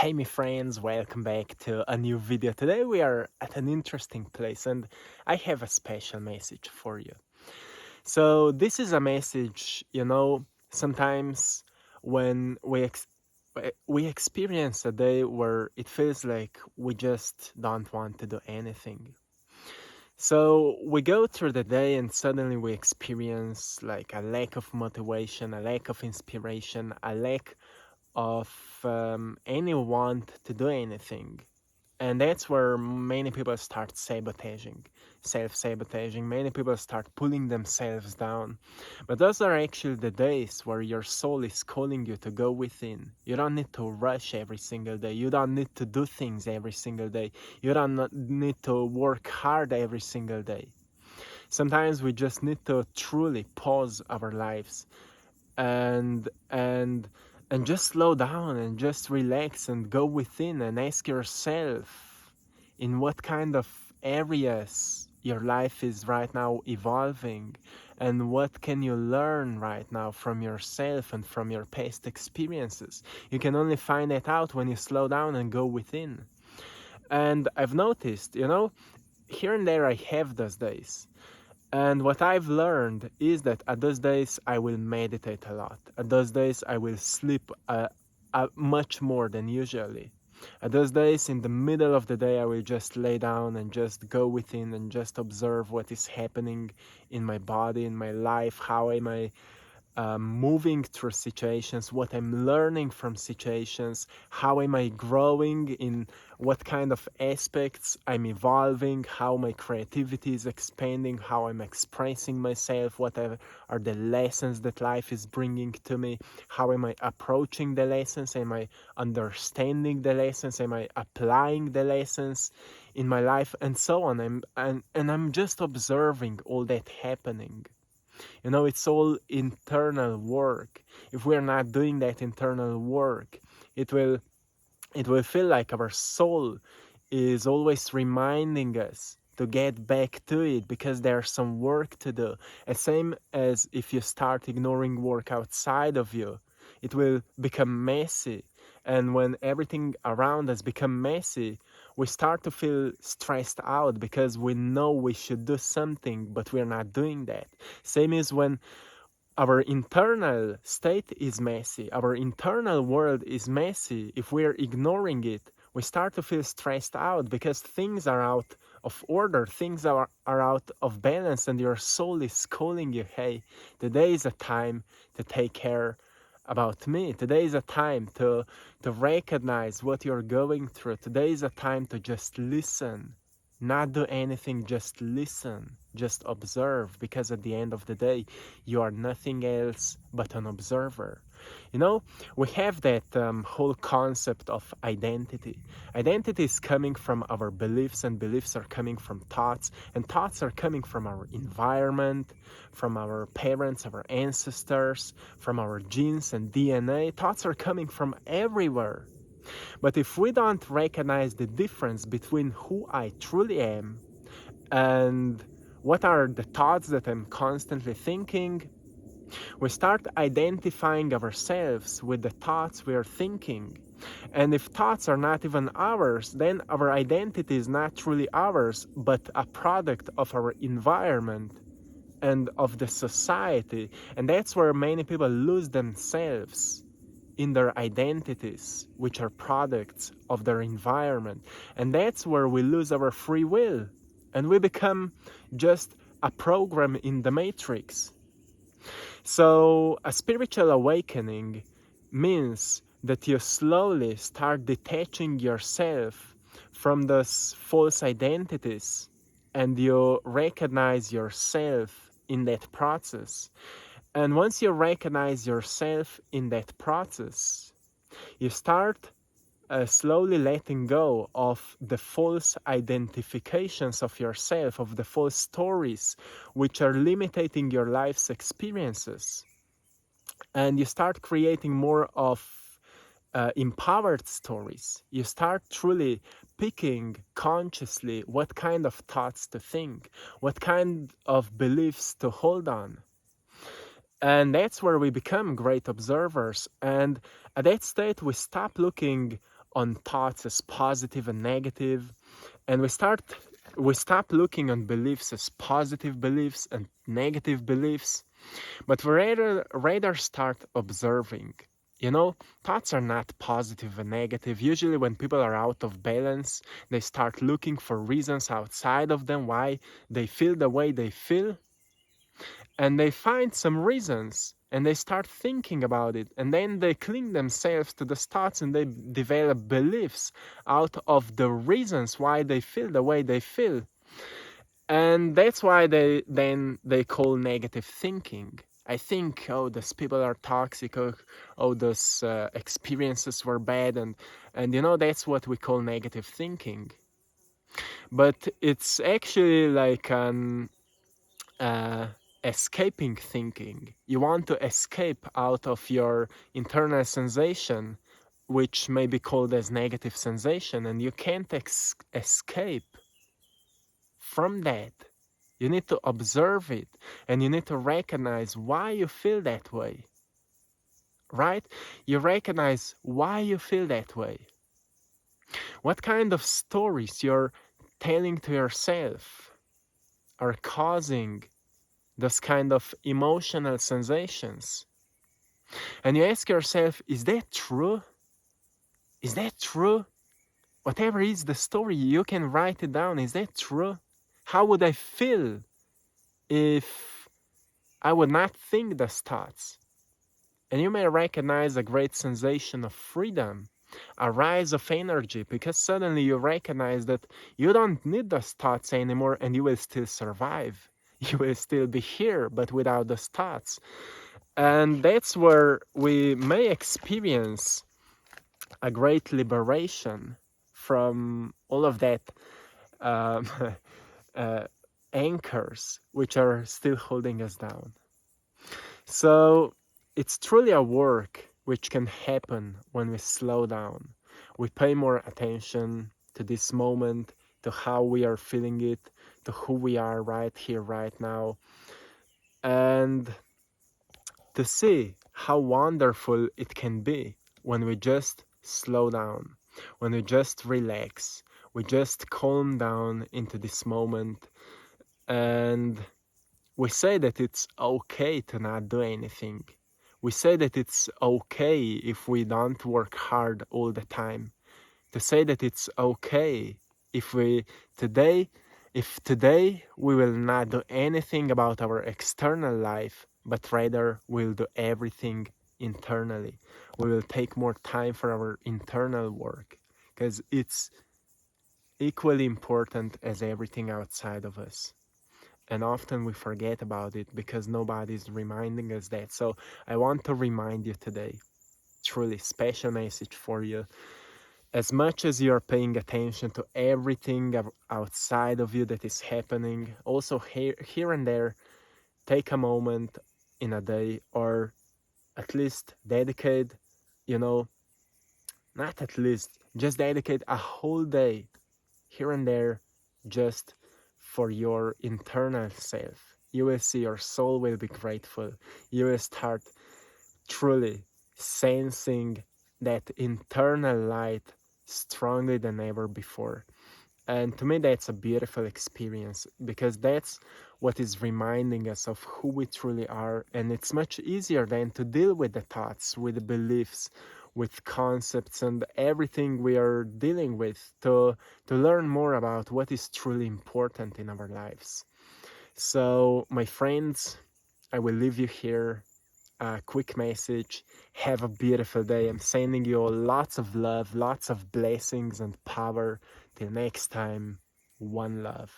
Hey my friends, welcome back to a new video. Today we are at an interesting place and I have a special message for you. So this is a message, sometimes when we experience a day where it feels like we just don't want to do anything. So we go through the day and suddenly we experience like a lack of motivation, a lack of inspiration, a lack of any want to do anything. And that's where many people start sabotaging, self-sabotaging. Many people start pulling themselves down. But those are actually the days where your soul is calling you to go within. You don't need to rush every single day. You don't need to do things every single day. You don't need to work hard every single day. Sometimes we just need to truly pause our lives and and and just slow down and just relax and go within and ask yourself in what kind of areas your life is right now evolving, and what can you learn right now from yourself and from your past experiences. You can only find it out when you slow down and go within. And I've noticed, here and there I have those days. And what I've learned is that at those days I will meditate a lot. At those days I will sleep much more than usually. At those days, in the middle of the day, I will just lay down and just go within and just observe what is happening in my body, in my life, how am I moving through situations, what I'm learning from situations, how am I growing, in what kind of aspects I'm evolving, how my creativity is expanding, how I'm expressing myself, what are the lessons that life is bringing to me, how am I approaching the lessons, am I understanding the lessons, am I applying the lessons in my life, and so on. And I'm just observing all that happening. It's all internal work. If we're not doing that internal work, it will feel like our soul is always reminding us to get back to it because there's some work to do. And same as if you start ignoring work outside of you, it will become messy. And when everything around us become messy, we start to feel stressed out because we know we should do something, but we're not doing that. Same as when our internal state is messy, our internal world is messy. If we're ignoring it, we start to feel stressed out because things are out of order, things are out of balance, and your soul is calling you, hey, today is a time to take care about me. Today is a time to recognize what you're going through. Today is a time to just listen. Not do anything, just listen, just observe, because at the end of the day, you are nothing else but an observer. We have that whole concept of identity. Identity is coming from our beliefs, and beliefs are coming from thoughts, and thoughts are coming from our environment, from our parents, our ancestors, from our genes and DNA. Thoughts are coming from everywhere. But if we don't recognize the difference between who I truly am and what are the thoughts that I'm constantly thinking, we start identifying ourselves with the thoughts we are thinking. And if thoughts are not even ours, then our identity is not truly ours, but a product of our environment and of the society. And that's where many people lose themselves, in their identities, which are products of their environment. And that's where we lose our free will and we become just a program in the matrix. So a spiritual awakening means that you slowly start detaching yourself from those false identities and you recognize yourself in that process. And once you recognize yourself in that process, you start slowly letting go of the false identifications of yourself, of the false stories which are limiting your life's experiences. And you start creating more of empowered stories. You start truly picking consciously what kind of thoughts to think, what kind of beliefs to hold on. And that's where we become great observers. And at that state, we stop looking on thoughts as positive and negative, and we stop looking on beliefs as positive beliefs and negative beliefs, but we rather start observing. You know, thoughts are not positive and negative. Usually when people are out of balance, they start looking for reasons outside of them why they feel the way they feel, and they find some reasons and they start thinking about it, and then they cling themselves to the thoughts and they develop beliefs out of the reasons why they feel the way they feel. And that's why they call negative thinking. I think, oh, those people are toxic, oh those experiences were bad, and you know, that's what we call negative thinking. But it's actually like an escaping thinking. You want to escape out of your internal sensation, which may be called as negative sensation, and you can't escape from that. You need to observe it, and you need to recognize why you feel that way. Right? You recognize why you feel that way. What kind of stories you're telling to yourself are causing those kind of emotional sensations. And you ask yourself, is that true? Is that true? Whatever is the story, you can write it down. Is that true? How would I feel if I would not think those thoughts? And you may recognize a great sensation of freedom, a rise of energy, because suddenly you recognize that you don't need those thoughts anymore and you will still survive. You will still be here, but without those thoughts. And that's where we may experience a great liberation from all of that um, uh, anchors which are still holding us down. So it's truly a work which can happen when we slow down. We pay more attention to this moment, to how we are feeling it, to who we are right here, right now, and to see how wonderful it can be when we just slow down, when we just relax, we just calm down into this moment, and we say that it's okay to not do anything. We say that it's okay if we don't work hard all the time. To say that it's okay if today if today we will not do anything about our external life, but rather we'll do everything internally. We will take more time for our internal work, because it's equally important as everything outside of us. And often we forget about it because nobody's reminding us that. So I want to remind you today, truly special message for you. As much as you're paying attention to everything outside of you that is happening, also here and there, take a moment in a day, or at least dedicate, you know, not at least, just dedicate a whole day here and there just for your internal self. You will see your soul will be grateful. You will start truly sensing that internal light strongly than ever before. And to me, that's a beautiful experience, because that's what is reminding us of who we truly are. And it's much easier then to deal with the thoughts, with the beliefs, with concepts and everything we are dealing with, to learn more about what is truly important in our lives. So, my friends, I will leave you here. A quick message. Have a beautiful day. I'm sending you all lots of love, lots of blessings and power. Till next time, one love.